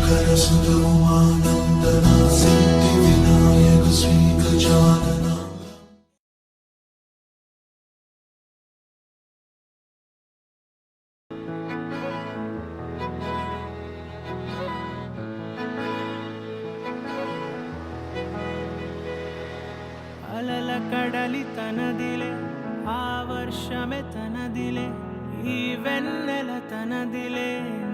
శంకర సుత ఉమానందన సిద్ధి వినాయక శ్రీ గజానన. అలల కడలి తనదిలే, ఆ వర్షమే తనదిలే, ఈ వెన్నెల తనదిలే,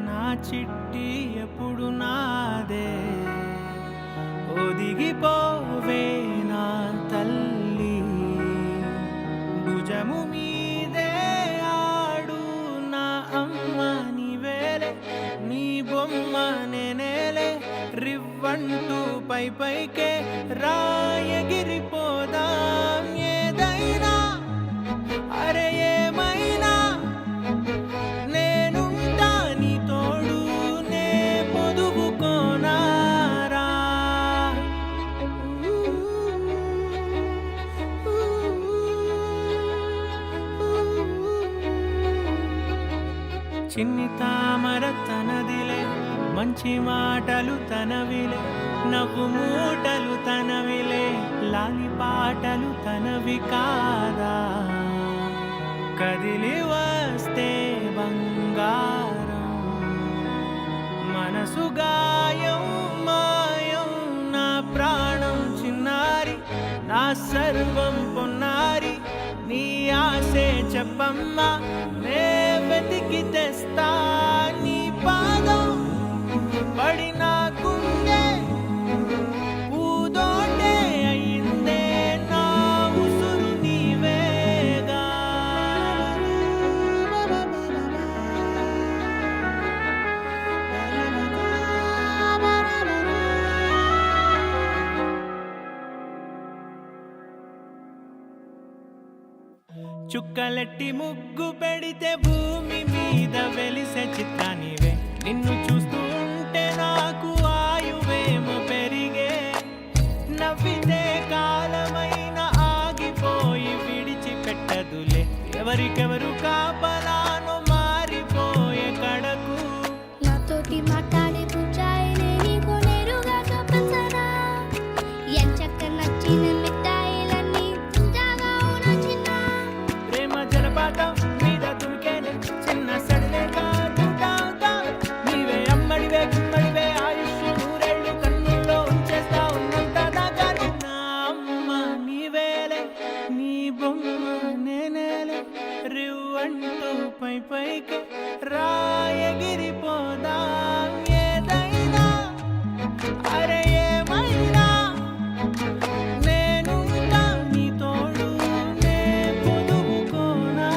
నా చిట్టి ఎప్పుడు నాదే. ఒదిగిపోవే నా తల్లి, భుజము మీదే ఆడు నా అమ్మ నీవేలే, నీ బొమ్మ నేనేలే, రివ్వంటూ పై పైకే రాయగిరిపోదాం ఏదైనా అరే ఏమైనా నేనుంటా నీ తోడు నే పొదుగుకోనారా. చిన్ని తామర తనదిలే, మంచి మాటలు తనవిలే, నవ్వు మూటలు తనవిలే, లాలి పాటలు తనవి కాదా. కదిలి వస్తే బంగారం, మనసు గాయం మాయం, నా ప్రాణం చిన్నారి, నా సర్వం పొన్నారి, నీ ఆశే చెప్పమ్మా, నే వెతికి తెస్తా నీ పాదం పడి నా గుండె పూదోటే అయిందే, నా ఉసురు నీవేగా. చుక్కలెట్టి ముగ్గు పెడితే భూమి మీద వెలిసే చిత్రానివే, నిన్ను చూస్తూ ఉంటే నాకు ఆయువేమో పెరిగే. నవ్వితే కాలమైన ఆగిపోయి విడిచిపెట్టదులే, ఎవరికెవరు కాపలానో మారిపోయే కడకు. నాతోటి మాట్లాడే బుజ్జాయినే నీకు నేరుగా చూపించనా, ఎంచక్క నచ్చిన మిఠాయిలన్నీ తింటాగా ఉన్న చిన్న. ప్రేమ జలపాతం మీద దుమికేనే చిన్న సడిలేగా తింటాగా, నీవే అమ్మడివే గుమ్మడివే, ఆయుష్ నూరేళ్ళు కన్నుల్లో ఉంచేస్తా ఉన్నంత దాకా. నా అమ్మ నీవేలే, నీ బొమ్మ నేనేలే, రివ్వంటూ పై పైకి రాయగిరిపోదాం ఏదైనా అరే ఏమైనా నేనుంటా నీ తోడు నే పొదుగుకోనారా.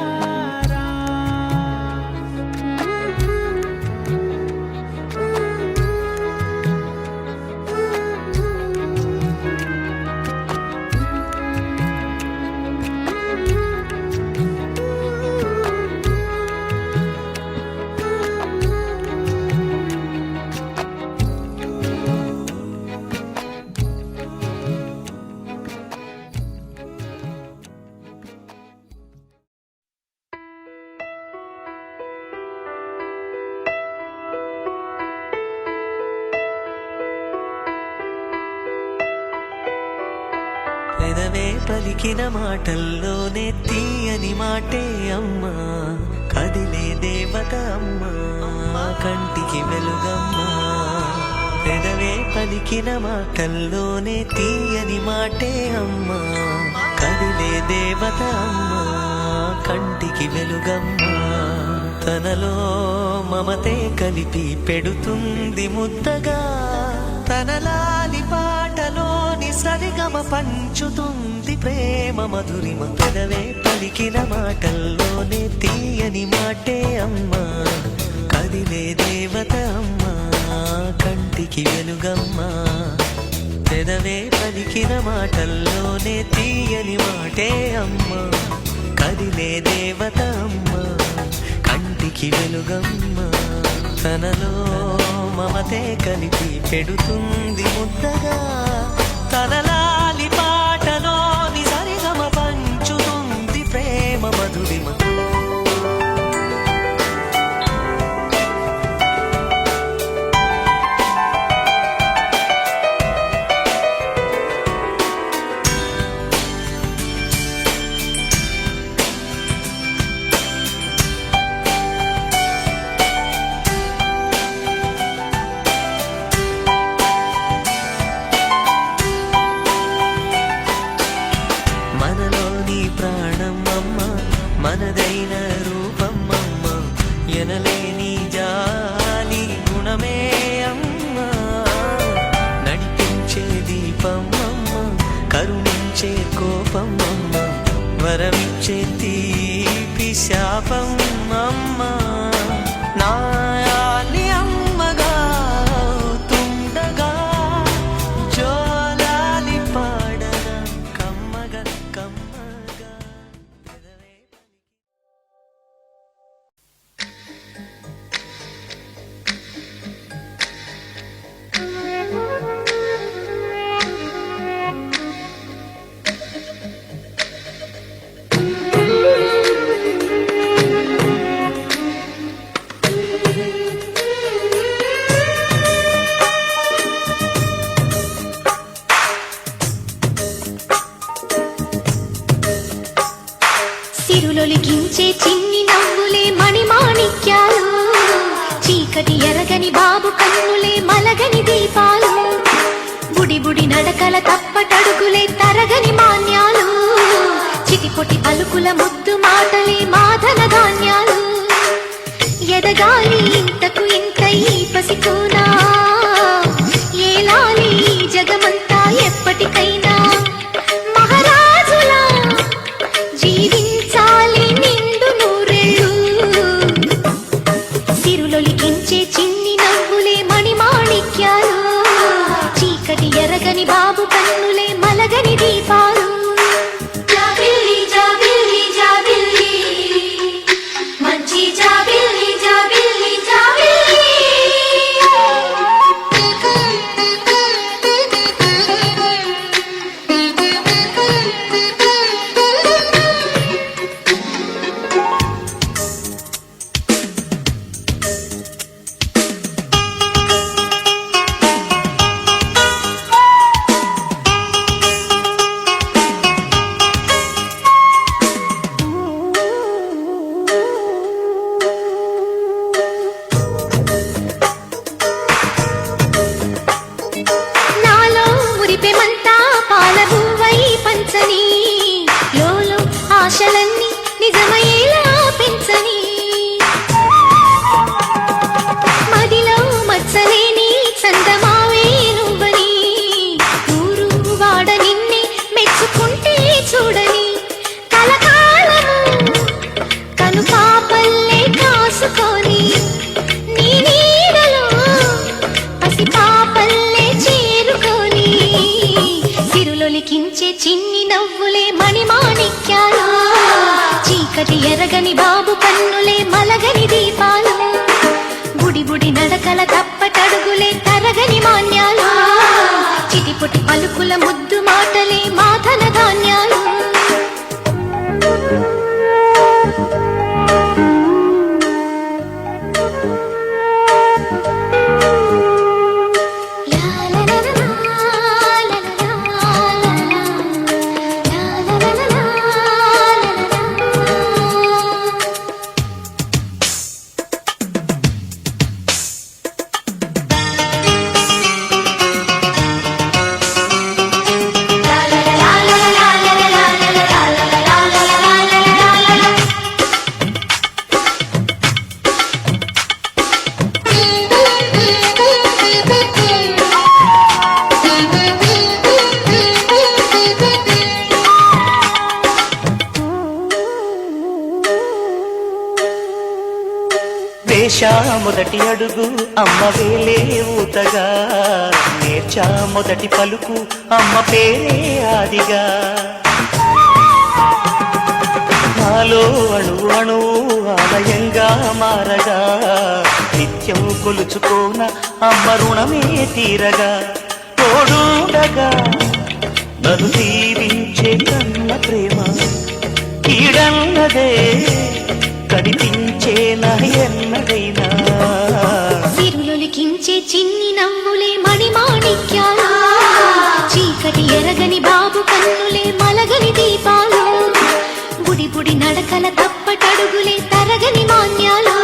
పెదవే పలికిన మాటల్లోనే తీయని మాటే అమ్మా, కదిలే దేవత అమ్మా, కంటికి వెలుగమ్మా. పెదవే పలికిన మాటల్లోనే తీయని మాటే అమ్మా, కదిలే దేవత అమ్మా, కంటికి వెలుగమ్మా. తనలో మమతే కలిపి పెడుతుంది ముద్దగా, తనలాలి పాటలోని సరిగమ పంచుతుంది ప్రేమ మధురిమ. పెదవే పలికిన మాటల్లోనే తీయని మాటే అమ్మా, కదిలే దేవత అమ్మా, కంటికి వెలుగమ్మా. పెదవే పలికిన మాటల్లోనే తీయని మాటే అమ్మా, కదిలే దేవత అమ్మా, కంటికి వెలుగమ్మా. తనలో మమతే కలిపి పెడుతుంది ముద్దగా, తనలాలి పాటలోని సరిగమ పంచుతుంది ప్రేమ మధురిమ. వచ్చే తీపి శాపం అమ్మా నాయాలి అమ్మగా తుండగా జోలాలి పాడగా కమ్మగా కమ్మగా పెదవే సిరులొలికించే చిన్ని నవ్వులే మణిమాణిక్యాలు చీకటి ఎరగని బాబు కన్నులే మలగని దీపాలు బుడి బుడి నడకల తప్పటడుగులే తరగని మాన్యాలు చిటిపొటి పలుకుల ముద్దు మాటలే మాధన ధాన్యాలు ఎదగాలి ఇంతకు ఇంత ఈ పసికోనా ఏలాలి ఈ జగమంతా ఎప్పటికైనా మహారాజులా జీవించాలి నిండు నూరేళ్ళు సిరులొలికించే చిన్ని నవ్వులే మణిమాణిక్యాలు చీకటి ఎరగని బాబు కన్నులే మలగని దీపాలు జాబిల్లి జాబిల్లి జాబిల్లి మంచి జాబిల్లి జాబిల్లి జాబిల్లి నాలో మురిపెమంతా పాలబువ్వై పంచని లోలో ఆశలన్నీ నిజమయ్యేలా పెంచని మదిలో మచ్చలేని చందమావే నువ్వని ఊరు వాడ నిన్నే మెచ్చుకుంటే చూడని కలకాలము కను పాపల్లే కాసుకొని నీ నీడలో పసి పాపల్లే చేరుకొని సిరులొలికించే చిన్ని నవ్వులే మణిమాణిక్యాలు చీకటి ఎరగని బాబు కన్నులే మలగని దీపాలు బుడి బుడి నడకల తప్పటడుగులే తరగని మాన్యాలు చిటిపొటి పలుకుల ముద్దు మాటలే మాధన ధాన్యాలు వేశా మొదటి అడుగు అమ్మ వేలే ఊతగా నేర్చా మొదటి పలుకు అమ్మ పేరే ఆదిగా నాలో అణు అణువు ఆలయంగా మారగా నిత్యం కొలుచుకోన అమ్మ రుణమే తీరగా తోడుండగా నన్ను దీవించే కన్న ప్రేమ కీడన్నదే కనిపించే నా ఎన్నడైనా సిరులొలికించే చిన్ని నవ్వులే మణిమాణిక్యాలు చీకటి ఎరగని బాబు కన్నులే మలగని దీపాలు బుడి బుడి నడకల తప్పటడుగులే తరగని మాన్యాలు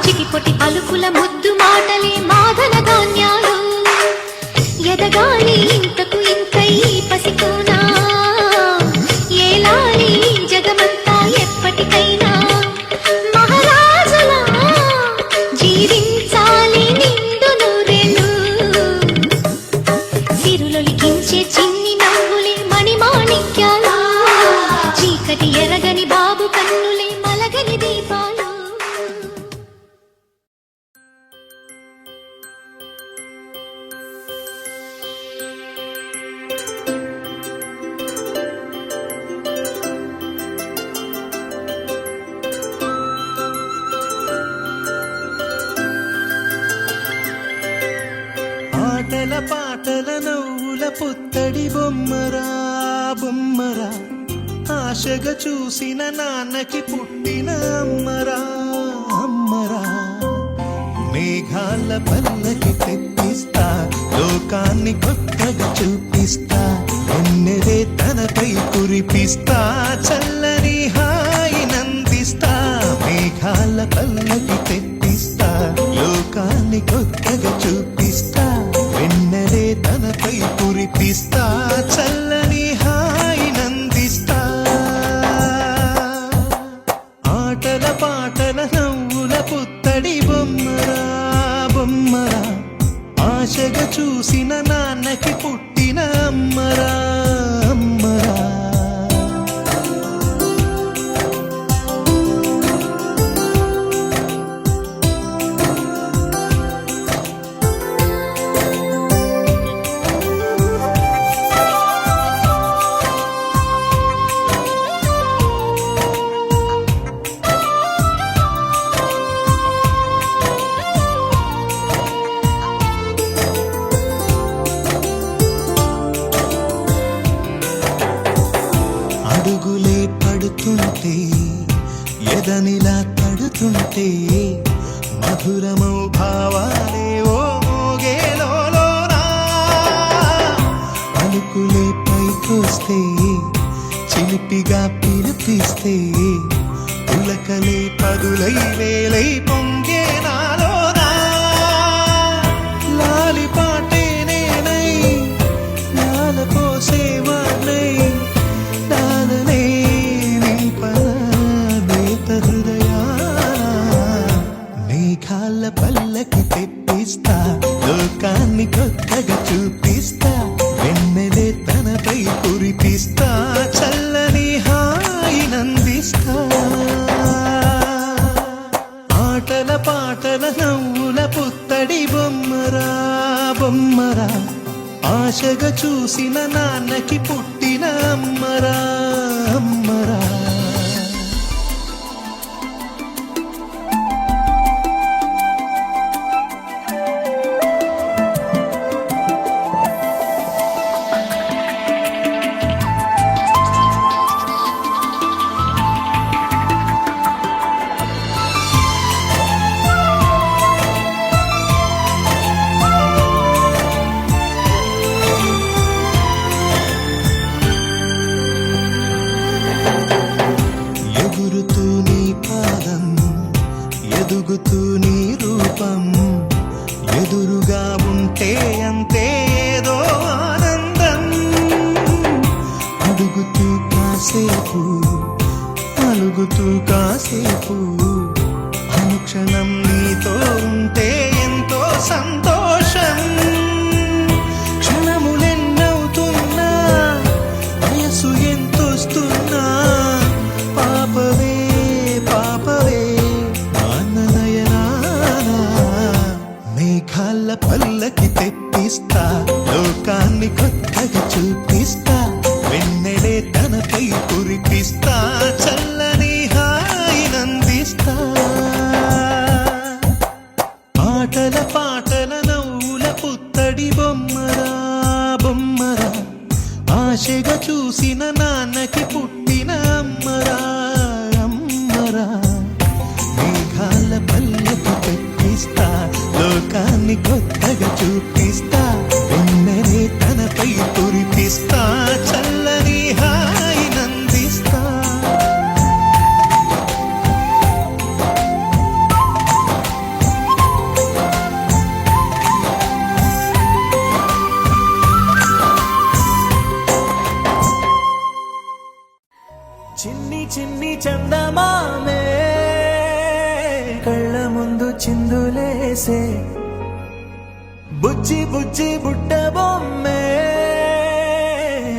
చిటిపొటి పలుకుల ముద్దు మాటలే మాధన ధాన్యాలు ఎదగాలి ఇంతకు ఇంత ఈ పసికోనా ఏలాలి జగమంతా ఎప్పటికైనా మహారాజులా జీవించాలి నిండు నూరేళ్ళు సిరులొలికించే చిన్ని నవ్వులే మణిమాణిక్యాలు చీకటి ఎరగని పాటల నవ్వుల పుత్తడి బొమ్మరా బొమ్మరా ఆశగా చూసిన నాన్నకి పుట్టిన అమ్మరా అమ్మరా మేఘాల పల్లకి తెప్పిస్తా లోకాన్ని కొత్తగా చూపిస్తా ఎన్నెరే తనపై కురిపిస్తా చల్లని హాయి నందిస్తా మేఘాల పల్లకి తెప్పిస్తా లోకాన్ని కొత్తగా చూపిస్తా వెన్నెరే తనపై కురిపిస్తా చల్లని హాయి నందిస్తా ఆటల పాటల నవ్వుల పుత్తడి బొమ్మరా బొమ్మరా ఆశగా చూసిన నాన్నకి పుట్టిన అమ్మరా అమ్మరా అడుగులే పడుతుంటే ఎదనిలా తడుతుంటే మధురమౌ భావాలే ఓ మోగేలోనా పలుకులే పైకొస్తే చిలిపిగా పిలిపిస్తే పులకలే పదులై వేలై పొంగే నాలోనా లాలి పాటే నేనై లాల పోసే వాణ్ణై నాదనే నింపనేత హృదయాన మేఘాల పల్లకి తెప్పిస్తా లోకాన్ని కొత్తగా చూపిస్తా వెన్నెలే తనపై కురిపిస్తా చల్లని హాయి నందిస్తా ఆటల పాటల నవ్వుల పుత్తడి బొమ్మరా బొమ్మరా ఆశగా చూసిన నాన్నకి పుట్టిన అమ్మరా అమ్మరా ఎగురుతూ నీ పాదం ఎదుగుతూ నీ రూపం ఎదురుగా ఉంటే అంతే ఏదో ఆనందం అడుగుతూ కాసేపు అలుగుతూ కాసేపు అనుక్షణం నీతో ఉంటే ఎంతో సంతోషం క్షణములెన్నవుతున్నా వయసు ఎంతొస్తున్నా పాపవే పాపవే ఆననయనానా మేఘాల పల్లకి తెప్పిస్తా లోకాన్ని కొత్తగా చూపిస్తా వెన్నెలే తనపై కురిపిస్తా చల్లని హాయి నందిస్తా ఆటల పాటల నవ్వుల పుత్తడి బొమ్మరా బొమ్మరా ఆశగా చూసిన నాన్నకి పుట్టిన అమ్మరా అమ్మరా మేఘాల పల్లకి తెప్పిస్తా లోకాన్ని కొత్తగా చూపిస్తా వెన్నెలే తనపై కురిపిస్తా చల్లని హాయి నందిస్తా చిన్ని చిన్ని చందమామే కళ్ళ ముందు చిందులేసే బుజ్జి బుజ్జి బుట్ట బొమ్మే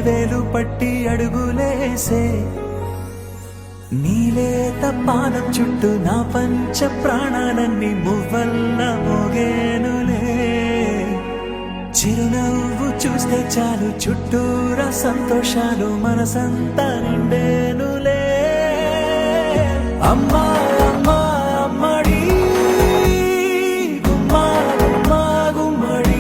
వేలు పట్టి అడుగులేసే నీలేత పానం చుట్టూ నా పంచ ప్రాణాలన్నీ మువ్వల్ల మోగేనులే చిరునవ్వు చూస్తే చాలు చుట్టూరా సంతోషాలు మనసంతా నిండేనులే అమ్మా అమ్మా అమ్మడి గుమ్మా గుమ్మా గుమ్మడి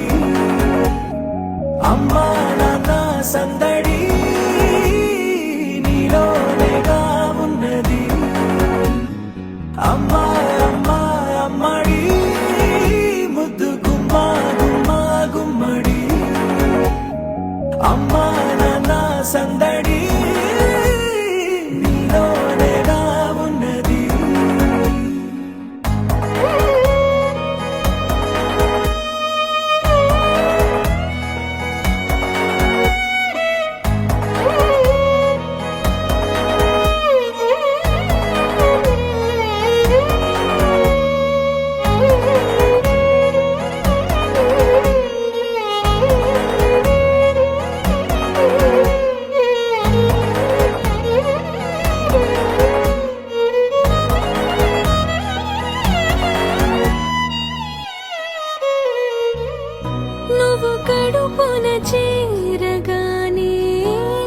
అడుగున చేరగానే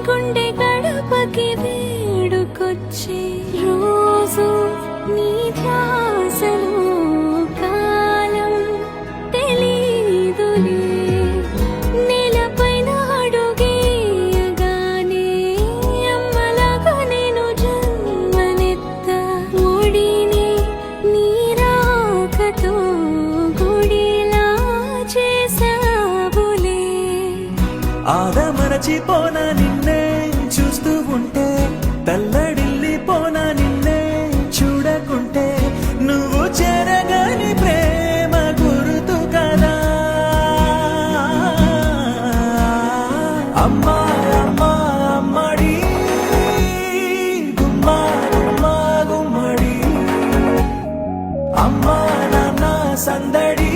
గుండె గడపకి వేడుకొచ్చే రోజు నీ ధ్యాసలో కాలం తెలీదులే నేలపైన అడుగేయగానే అమ్మలాగా నేను జన్మనెత్త ఒడిని నీ రాకతో గుడిలా చేసావులే ఆదమరచిపోనా నిన్నే చూస్తూ ఉంటే తల్లడిల్లిపోనా నిన్నే చూడకుంటే నువ్వు చెరగని ప్రేమ గుర్తు కదా అమ్మా అమ్మా అమ్మడి గుమ్మా గుమ్మా గుమ్మడి అమ్మా నాన్న సందడి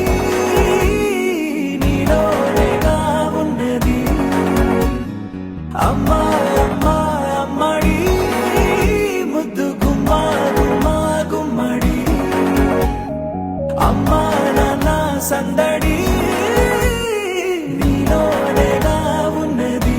నీలోనేగా ఉన్నది అమ్మా అమ్మా అమ్మడి ముద్దు గుమ్మా గుమ్మా గుమ్మడి అమ్మా నాన్న సందడి నీలోనేగా ఉన్నది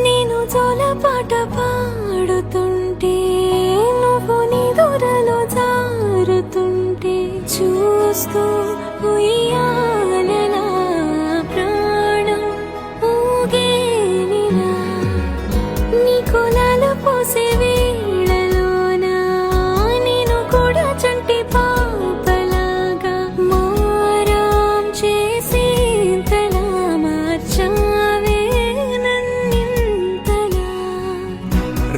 నేను జోలపాట పాడుతుంటే నువ్వు నిదురలో జారుతుంటే చూస్తూ ఉయ్యాలలా ప్రాణం ఊగేనిలా నీ కులాలు పోసే వేళలోన నేను కూడా చంటి పాపలాగా మారాం చేసేంతలా మార్చావే నన్నింతలా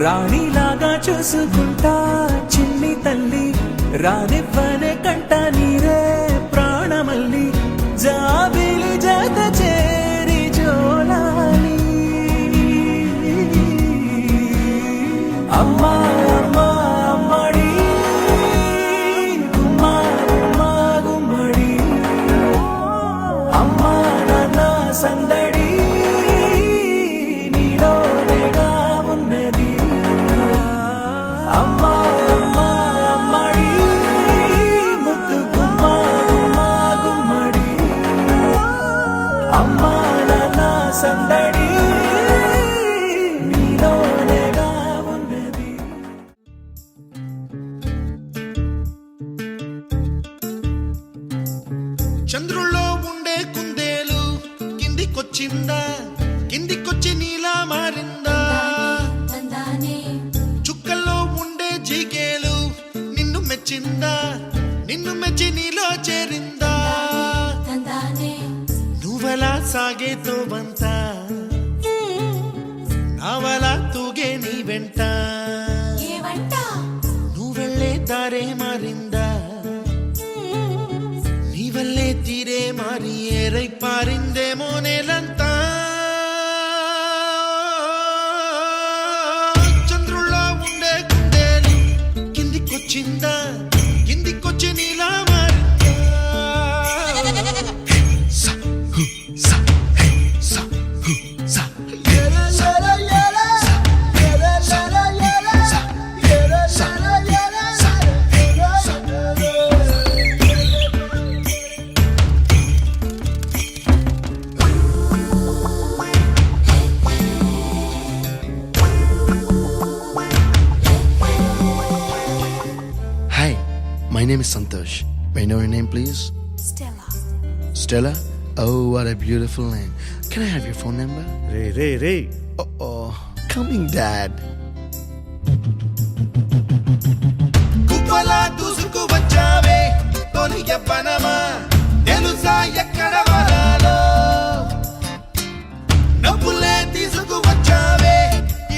రాణిలాగా చూసుకుంటా చిన్ని తల్లి రానివ్వనే కంట నీరే ప్రాణమల్లి జాబిలి జత చేరి జోలాలి అమ్మా అమ్మా అమ్మడి గుమ్మా గుమ్మా గుమ్మడి అమ్మా నాన్న సందడి నీలోనేగా ఉన్నది అమ్మా అమ్మా అమ్మడి ముద్దు గుమ్మా గుమ్మా గుమ్మడి అమ్మా నాన్న సందడి నీలోనేగా ఉన్నది చంద్రుల్లో ఉండే కుందేలు కిందికొచ్చిందా కిందికొచ్చి నీలా మారిందా చుక్కల్లో ఉండే జీకేలు నిన్ను మెచ్చిందా నిన్ను మెచ్చి నీలో చేరిందా నువ్వలా సాగే తోవంతా నావలా తూగే నీ వెంట నువ్వెళ్ళే దారే మారిందా నీ వల్లే తీరే మారి ఏరై పారిందేమో నేలంతా చంద్రుల్లో ఉండే కుందేలు కిందికొచ్చిందా కిందికొచ్చి నీలా మారిందా సా, హు, సా, హే, సా, హు, సా. Hi, my name is Santosh. May I know your name, please? Stella. Stella? Oh, what a beautiful name. Can I have your phone number? Ray Uh-oh. Coming, Dad. గువ్వలా దూసుకు వచ్చావే తొలి యవ్వనమా తెలుసా ఎక్కడ వరాలో నవ్వులే తీసుకు వచ్చావే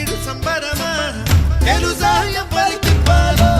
ఇడు సంబరమా తెలుసా ఎవరికి పాలో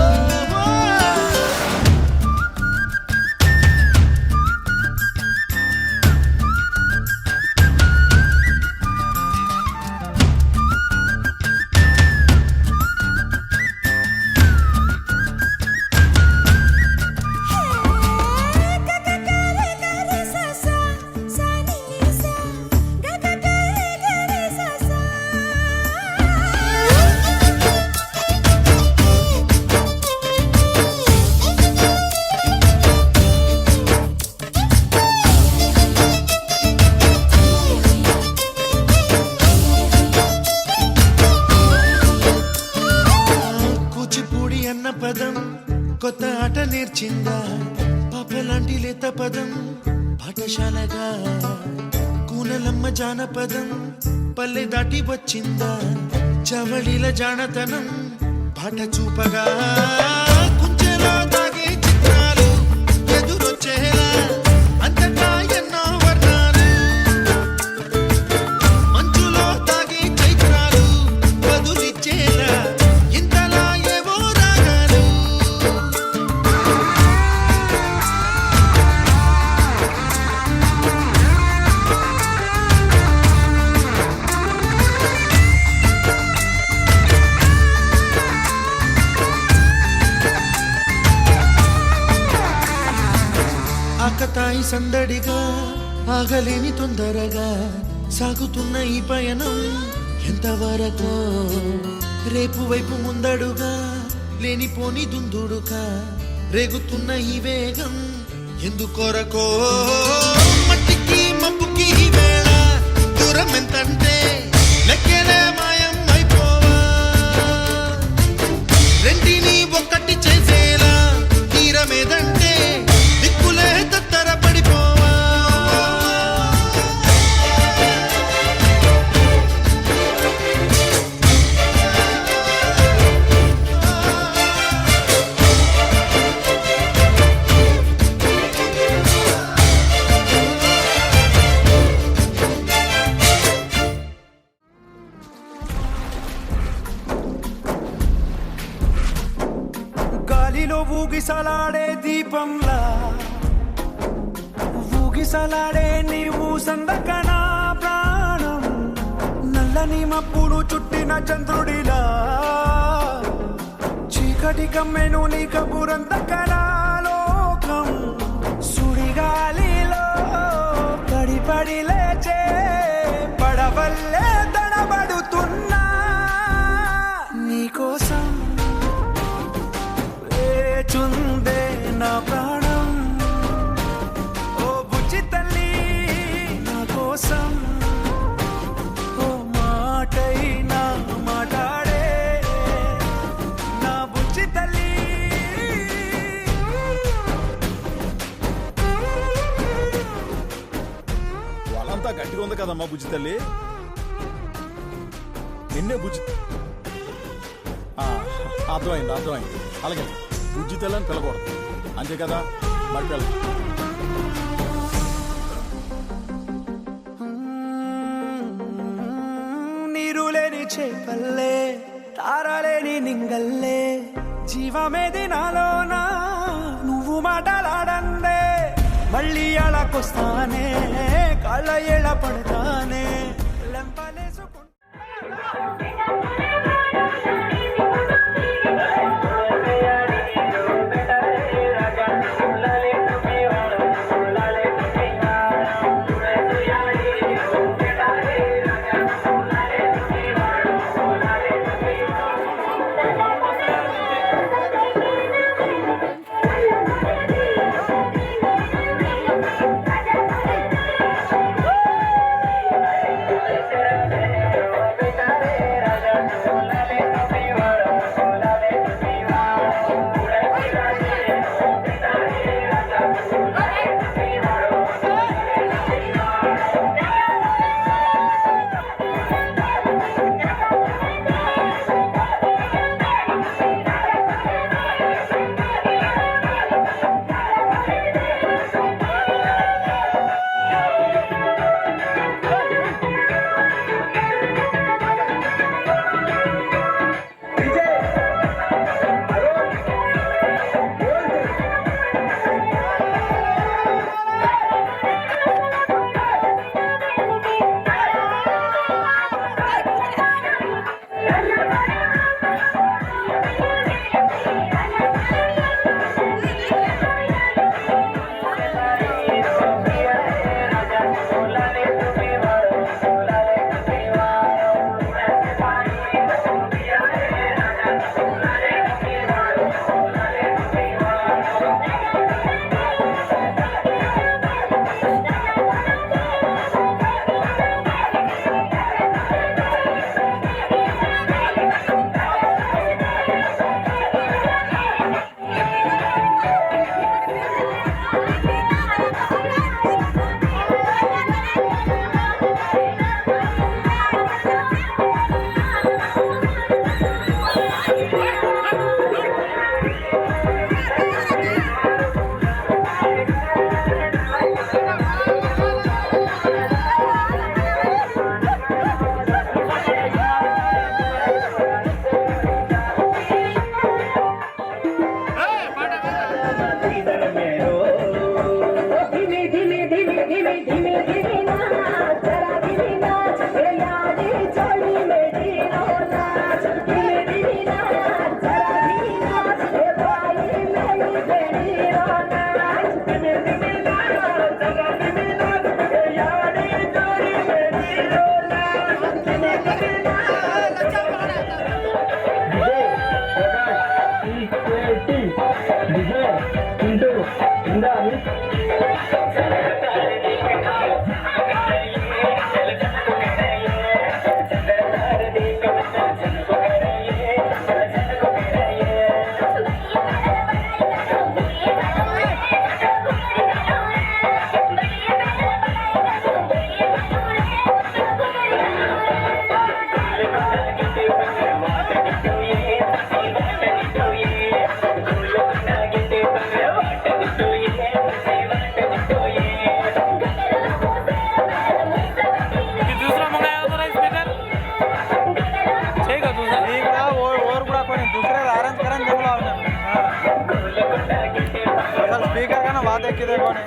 కొత్త ఆట నేర్చిందా పాపలాంటి లేత పదం పాఠశాలగా కూనలమ్మ జానపదం పల్లె దాటి వచ్చిందా చవళిల జానతనం పాట చూపగా కుంచెలో తాగే చిత్రాలు ఎదురొచ్చేలా అంతటా ఎన్నో వర్ణాలు మంచులో తాగే చైత్రాలు బదులిచ్చేలా ఇంతలా ఏవో రాగాలు ఆకతాయి సందడిగా ఆగలేని తొందరగా సాగుతున్న ఈ పయనం ఎంతవరకో రేపు వైపు ముందడుగా లేనిపోని దుందుడుగా రేగుతున్న ఈ వేగం ఎందుకొరకో మట్టికి మబ్బుకి ఈ వేళ దూరం ఎంతంటే లెక్కలే మాయం అయిపోవా రెంటిని ఒక్కటి చేసేలా తీరమేదంటే దిక్కులే తత్తర పడిపోవా గాలిలో ఊగిసలాడే దీపంలా ఊగిసలాడే నీవు సందకన ప్రాణం నల్లని మప్పులు చుట్టిన చంద్రుడిలా చీకటి కమ్మెను నీ కబురంతకన లోకం సుడిగాలిలో పడిపడి లేచే పడవల్లే తడబడుతున్నా నీకోసం చుందే నా ప్రాణం ఓ బుజ్జి తల్లి నా కోసం ఓ మాటైనా మాట్లాడే నా బుజ్జి తల్లి వాళ్ళంతా గట్టిగా ఉంది కదమ్మా బుజ్జి తల్లి నిన్నే బుజ్జి అర్థమైంది అలాగే బుజ్జి తల్లి అని పిలకూడదు అంతే కదా మరి పిల్ల నీరు లేని చేపల్లే తారలేని నింగల్లే జీవమేది నాలోనా నువ్వు మాటలాడందే మళ్ళీ అళకొస్తానే కాళ్ళ ఎళ పడతానే లెంపలేసుకుంటా ಸಿಕ್ಕಿದೆ ಗೋಣೆ.